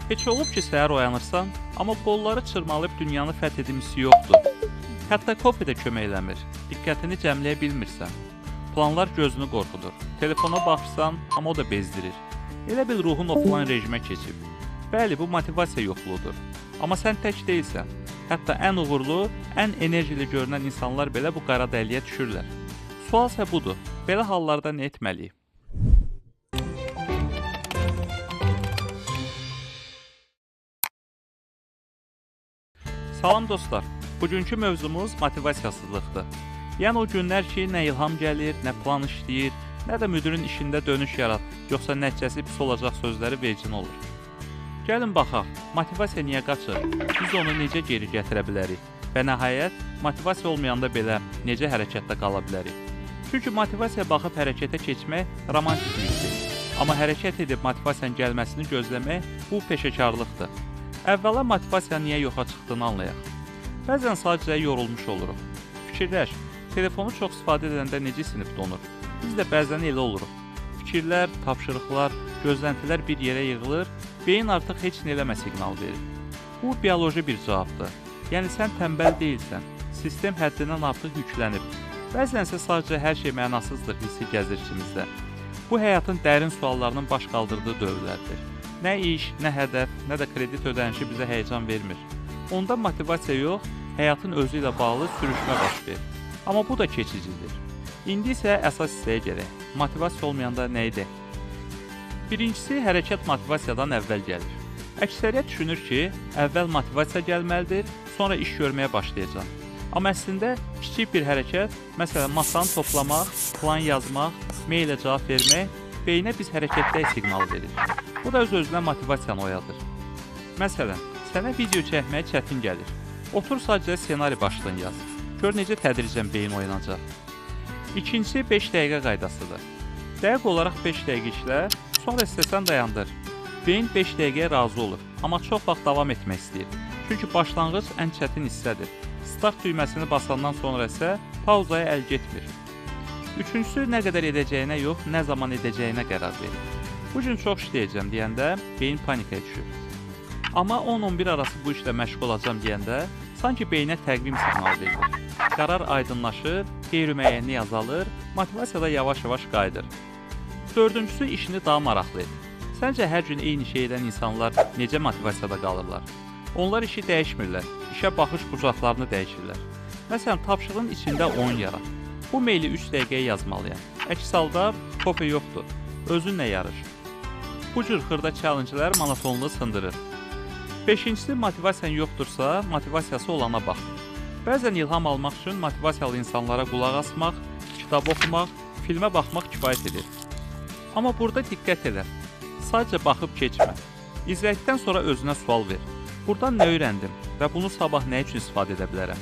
Heç olub ki, səhər oyanırsan, amma qolları çırmalayıb dünyanı fəth edimisi yoxdur. Hətta kofe də kömək eləmir, diqqətini cəmləyə bilmirsən. Planlar gözünü qorxudur, telefona baxırsan, amma o da bezdirir. Elə bil ruhun offline rejimə keçib. Bəli, bu motivasiya yoxluğudur. Amma sən tək deyilsən. Hətta ən uğurlu, ən enerjili görünən insanlar belə bu qara dəliyə düşürlər. Sual isə budur, belə hallarda nə etməliyik? Salam dostlar, bugünkü mövzumuz motivasiyasızlıqdır. Yəni o günlər ki, nə ilham gəlir, nə plan işləyir, nə də müdirin işində dönüş yarat, yoxsa nəticəsi pis olacaq sözləri vecin olur. Gəlin baxaq, motivasiya niyə qaçır? Biz onu necə geri gətirə bilərik? Və nəhayət, motivasiya olmayanda belə necə hərəkətdə qala bilərik? Çünki motivasiya baxıb hərəkətə keçmək romantiklikdir. Amma hərəkət edib motivasiyanın gəlməsini gözləmək bu peşəkarlıqdır. Əvvəla motivasiya niyə yoxa çıxdığını anlayaq. Bəzən sadəcə yorulmuş oluruq. Fikirləş, telefonu çox istifadə edəndə necə sinib donur? Biz də bəzən elə oluruq. Fikirlər, tapşırıqlar, gözləntilər bir yerə yığılır, beyin artıq heç nə eləmə siqnal verir. Bu bioloji bir cavabdır. Yəni sən tənbəl deyilsən, sistem həddindən artıq yüklənib. Bəzən isə sadəcə hər şey mənasızdır hissi gəzir içimizdə. Bu həyatın dərin suallarının baş qaldırdığı dövrlərdir. Nə iş, nə hədəf, nə də kredit ödənişi bizə həyəcan vermir. Onda motivasiya yox, həyatın özü ilə bağlı sürüşmə baş verir. Amma bu da keçicidir. İndi isə əsas hissəyə gələk. Motivasiya olmayanda nə edək? Birincisi, hərəkət motivasiyadan əvvəl gəlir. Əksəriyyət düşünür ki, əvvəl motivasiya gəlməlidir, sonra iş görməyə başlayacaq. Amma əslində, kiçik bir hərəkət, məsələn, masanı toplamaq, plan yazmaq, meylə cavab vermək, beyinə biz hərəkətdəyik siqnal verir. Bu da öz-özünə motivasiyanı oyadır. Məsələn, sənə video çəkməyə çətin gəlir. Otur sadəcə ssenari başlığını yaz. Gör necə tədricən beyin oyanacaq. İkincisi, 5 dəqiqə qaydasıdır. Dəqiq olaraq 5 dəqiqə işlə, sonra istəsən dayandır. Beyin 5 dəqiqəyə razı olur, amma çox vaxt davam etmək istəyir. Çünki başlanğıc ən çətin hissədir. Start düyməsini basandan sonra isə pauzaya əl getmir. Üçüncüsü, nə qədər edəcəyinə yox, nə zaman edəcəyinə qərar verir. Bu gün çox işləyəcəm deyəndə beyin panikaya düşür. Amma 10-11 arası bu işlə məşğul olacam deyəndə sanki beyinə təqvim siqnalı verilir. Qərar aydınlaşır, qeyri-müəyyənlik azalır, motivasiya da yavaş-yavaş qayıdır. Dördüncüsü, işini daha maraqlı edir. Səncə hər gün eyni şey edən insanlar necə motivasiyada qalırlar? Onlar işi dəyişmirlər, işə baxış bucaqlarını dəyişirlər. Məsələn, tapşırığın içində oyun yarat. Bu meyli 3 dəqiqəyə yazmalıyam. Əks halda kofe yoxdur, özünlə yarış. Bu cür xırda challenge'lər monotonluğu sındırır. Beşincisi, motivasiyan yoxdursa, motivasiyası olana bax. Bəzən ilham almaq üçün motivasiyalı insanlara qulaq asmaq, kitab oxumaq, filmə baxmaq kifayət edir. Amma burada diqqət elə. Sadəcə baxıb keçmə. İzlədikdən sonra özünə sual ver. Buradan nə öyrəndim və bunu sabah nə üçün istifadə edə bilərəm?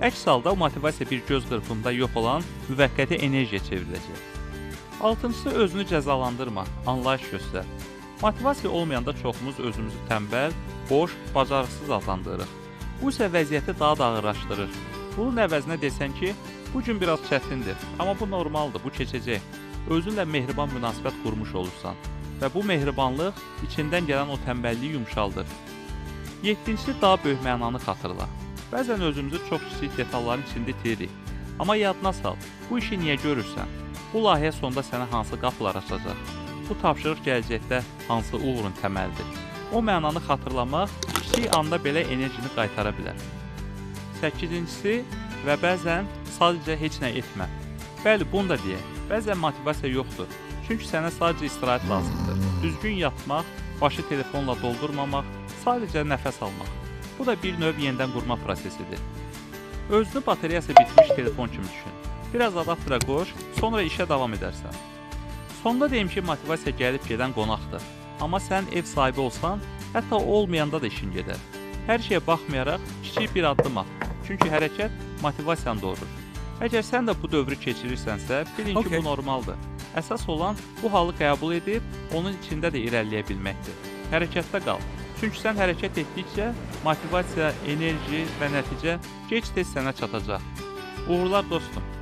Əks halda o motivasiya bir göz qırpımında yox olan müvəqqəti enerjiyə çevriləcək. Altıncısı, özünü cəzalandırma, anlayış göstər. Motivasiya olmayanda çoxumuz özümüzü tənbəl, boş, bacarıqsız adlandırırıq. Bu isə vəziyyəti daha da ağırlaşdırır. Bunun əvəzinə desən ki, bu gün biraz çətindir, amma bu normaldır, bu keçəcək. Özünlə mehriban münasibət qurmuş olursan və bu mehribanlıq içindən gələn o tənbəlliyi yumşaldır. Yeddincisi, daha böyük mənanı xatırla. Bəzən özümüzü çox kiçik detalların içində itiririk. Amma yadına sal, bu işi niyə görürsən? Bu layihə sonunda sənə hansı qapılar açacaq? Bu tapşırıq gələcəkdə hansı uğurun təməlidir? O mənanı xatırlamaq kiçik anda belə enerjini qaytara bilər. 8-incisi və bəzən sadəcə heç nə etmə. Bəli, bunu da deyək. Bəzən motivasiya yoxdur. Çünki sənə sadəcə istirahət lazımdır. Düzgün yatmaq, başı telefonla doldurmamaq, sadəcə nəfəs almaq. Bu da bir növ yenidən qurma prosesidir. Özünü bateriyası bitmiş telefon kimi düşün. Biraz adaptera qoş, sonra işə davam edərsən. Sonda deyim ki, motivasiya gəlib gedən qonaqdır. Amma sən ev sahibi olsan, hətta olmayanda da işin gedər. Hər şeyə baxmayaraq kiçik bir addım at. Çünki hərəkət motivasiyanı doğurur. Əgər sən də bu dövrü keçirirsənsə, bilin ki, bu normaldır. Əsas olan bu halı qəbul edib, onun içində də irəliləyə bilməkdir. Hərəkətdə qal. Çünki sən hərəkət etdikcə motivasiya, enerji və nəticə gec-tez sənə çatacaq. Uğurlar dostum.